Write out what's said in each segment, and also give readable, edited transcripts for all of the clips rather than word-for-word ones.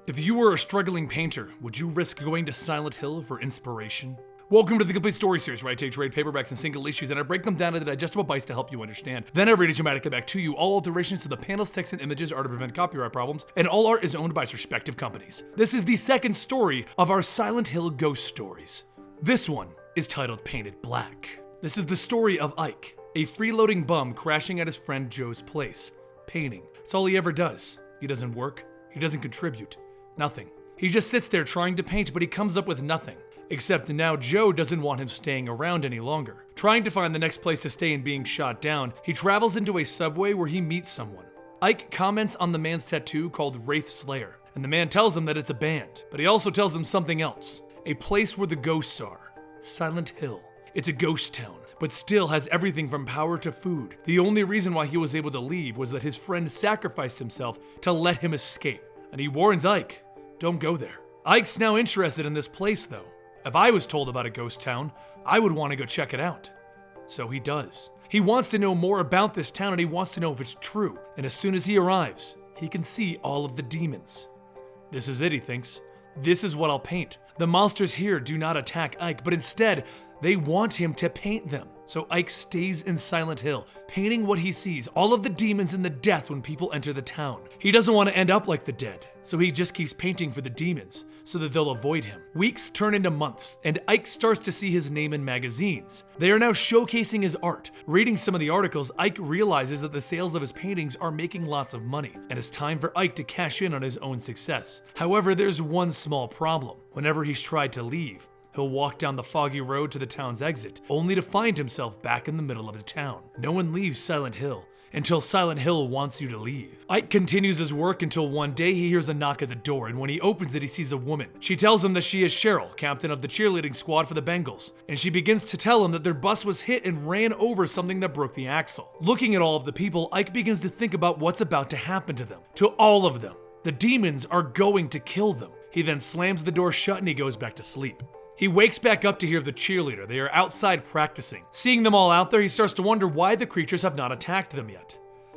If you were a struggling painter, would you risk going to Silent Hill for inspiration? Welcome to the Complete Story Series, where I take trade paperbacks and single issues and I break them down into digestible bites to help you understand. Then I read it dramatically back to you. All alterations to the panels, text, and images are to prevent copyright problems, and all art is owned by its respective companies. This is the second story of our Silent Hill ghost stories. This one is titled Painted Black. This is the story of Ike, a freeloading bum crashing at his friend Joe's place, painting. It's all he ever does. He doesn't work. He doesn't contribute. Nothing. He just sits there trying to paint, but he comes up with nothing. Except now Joe doesn't want him staying around any longer. Trying to find the next place to stay and being shot down, he travels into a subway where he meets someone. Ike comments on the man's tattoo called Wraith Slayer, and the man tells him that it's a band, but he also tells him something else. A place where the ghosts are. Silent Hill. It's a ghost town, but still has everything from power to food. The only reason why he was able to leave was that his friend sacrificed himself to let him escape. And he warns Ike, don't go there. Ike's now interested in this place though. If I was told about a ghost town, I would want to go check it out. So he does. He wants to know more about this town and he wants to know if it's true. And as soon as he arrives, he can see all of the demons. This is it, he thinks. This is what I'll paint. The monsters here do not attack Ike, but instead, they want him to paint them. So Ike stays in Silent Hill, painting what he sees, all of the demons and the death when people enter the town. He doesn't want to end up like the dead, so he just keeps painting for the demons, so that they'll avoid him. Weeks turn into months, and Ike starts to see his name in magazines. They are now showcasing his art. Reading some of the articles, Ike realizes that the sales of his paintings are making lots of money, and it's time for Ike to cash in on his own success. However, there's one small problem. Whenever he's tried to leave, he'll walk down the foggy road to the town's exit, only to find himself back in the middle of the town. No one leaves Silent Hill until Silent Hill wants you to leave. Ike continues his work until one day he hears a knock at the door, and when he opens it, he sees a woman. She tells him that she is Cheryl, captain of the cheerleading squad for the Bengals, and she begins to tell him that their bus was hit and ran over something that broke the axle. Looking at all of the people, Ike begins to think about what's about to happen to them. To all of them. The demons are going to kill them. He then slams the door shut and he goes back to sleep. He wakes back up to hear the cheerleader. They are outside practicing. Seeing them all out there, he starts to wonder why the creatures have not attacked them yet.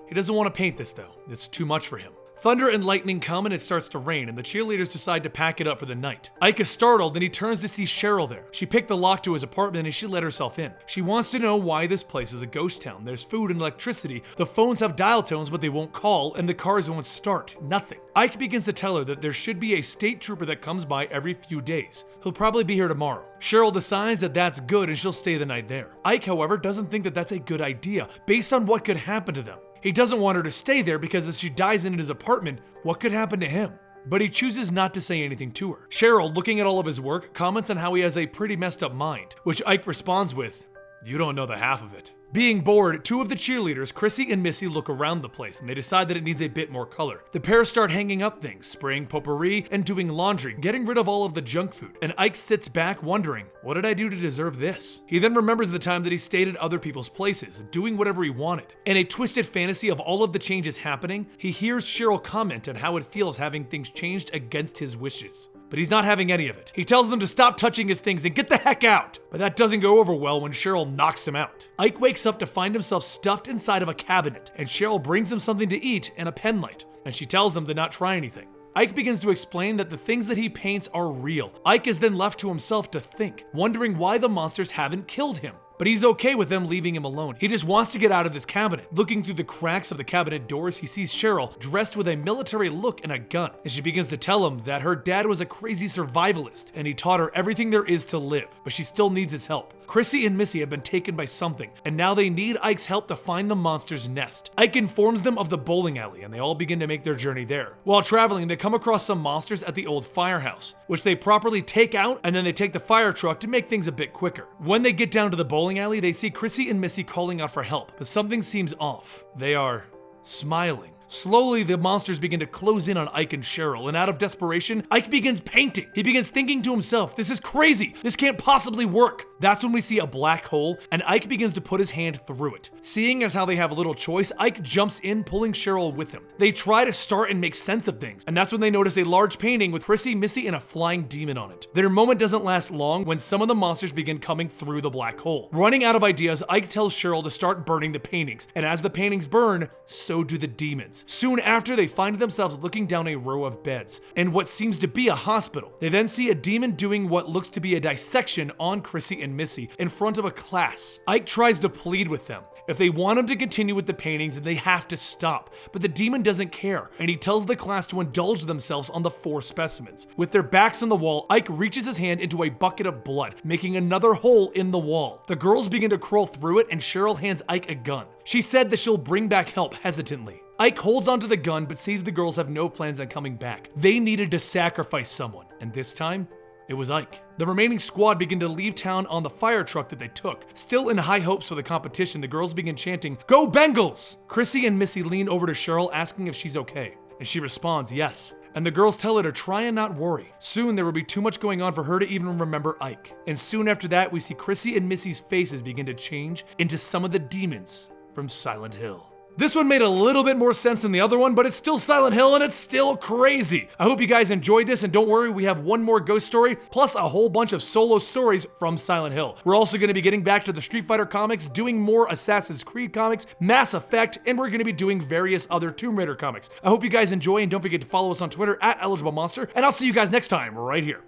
He doesn't want to paint this though. It's too much for him. Thunder and lightning come and it starts to rain, and the cheerleaders decide to pack it up for the night. Ike is startled and he turns to see Cheryl there. She picked the lock to his apartment and she let herself in. She wants to know why this place is a ghost town. There's food and electricity, the phones have dial tones but they won't call, and the cars won't start. Nothing. Ike begins to tell her that there should be a state trooper that comes by every few days. He'll probably be here tomorrow. Cheryl decides that that's good and she'll stay the night there. Ike, however, doesn't think that that's a good idea based on what could happen to them. He doesn't want her to stay there because if she dies in his apartment, what could happen to him? But he chooses not to say anything to her. Cheryl, looking at all of his work, comments on how he has a pretty messed up mind, which Ike responds with, "You don't know the half of it." Being bored, two of the cheerleaders, Chrissy and Missy, look around the place and they decide that it needs a bit more color. The pair start hanging up things, spraying potpourri and doing laundry, getting rid of all of the junk food. And Ike sits back wondering, what did I do to deserve this? He then remembers the time that he stayed at other people's places, doing whatever he wanted. In a twisted fantasy of all of the changes happening, he hears Cheryl comment on how it feels having things changed against his wishes. But he's not having any of it. He tells them to stop touching his things and get the heck out. But that doesn't go over well when Cheryl knocks him out. Ike wakes up to find himself stuffed inside of a cabinet, and Cheryl brings him something to eat and a pen light, and she tells him to not try anything. Ike begins to explain that the things that he paints are real. Ike is then left to himself to think, wondering why the monsters haven't killed him. But he's okay with them leaving him alone. He just wants to get out of this cabinet. Looking through the cracks of the cabinet doors, he sees Cheryl dressed with a military look and a gun. And she begins to tell him that her dad was a crazy survivalist and he taught her everything there is to live, but she still needs his help. Chrissy and Missy have been taken by something, and now they need Ike's help to find the monster's nest. Ike informs them of the bowling alley, and they all begin to make their journey there. While traveling, they come across some monsters at the old firehouse, which they properly take out, and then they take the fire truck to make things a bit quicker. When they get down to the bowling alley, they see Chrissy and Missy calling out for help, but something seems off. They are smiling. Slowly, the monsters begin to close in on Ike and Cheryl, and out of desperation, Ike begins painting. He begins thinking to himself, this is crazy, this can't possibly work. That's when we see a black hole, and Ike begins to put his hand through it. Seeing as how they have a little choice, Ike jumps in, pulling Cheryl with him. They try to start and make sense of things, and that's when they notice a large painting with Chrissy, Missy, and a flying demon on it. Their moment doesn't last long when some of the monsters begin coming through the black hole. Running out of ideas, Ike tells Cheryl to start burning the paintings, and as the paintings burn, so do the demons. demons. Soon after, they find themselves looking down a row of beds in what seems to be a hospital. They then see a demon doing what looks to be a dissection on Chrissy and Missy in front of a class. Ike tries to plead with them. If they want him to continue with the paintings, then they have to stop. But the demon doesn't care, and he tells the class to indulge themselves on the 4 specimens. With their backs on the wall, Ike reaches his hand into a bucket of blood, making another hole in the wall. The girls begin to crawl through it, and Cheryl hands Ike a gun. She said that she'll bring back help hesitantly. Ike holds onto the gun, but sees the girls have no plans on coming back. They needed to sacrifice someone, and this time, it was Ike. The remaining squad begin to leave town on the fire truck that they took. Still in high hopes for the competition, the girls begin chanting, "Go Bengals!" Chrissy and Missy lean over to Cheryl asking if she's okay, and she responds yes. And the girls tell her to try and not worry. Soon there will be too much going on for her to even remember Ike. And soon after that, we see Chrissy and Missy's faces begin to change into some of the demons from Silent Hill. This one made a little bit more sense than the other one, but it's still Silent Hill and it's still crazy. I hope you guys enjoyed this, and don't worry, we have one more ghost story, plus a whole bunch of solo stories from Silent Hill. We're also going to be getting back to the Street Fighter comics, doing more Assassin's Creed comics, Mass Effect, and we're going to be doing various other Tomb Raider comics. I hope you guys enjoy, and don't forget to follow us on Twitter @EligibleMonster, and I'll see you guys next time right here.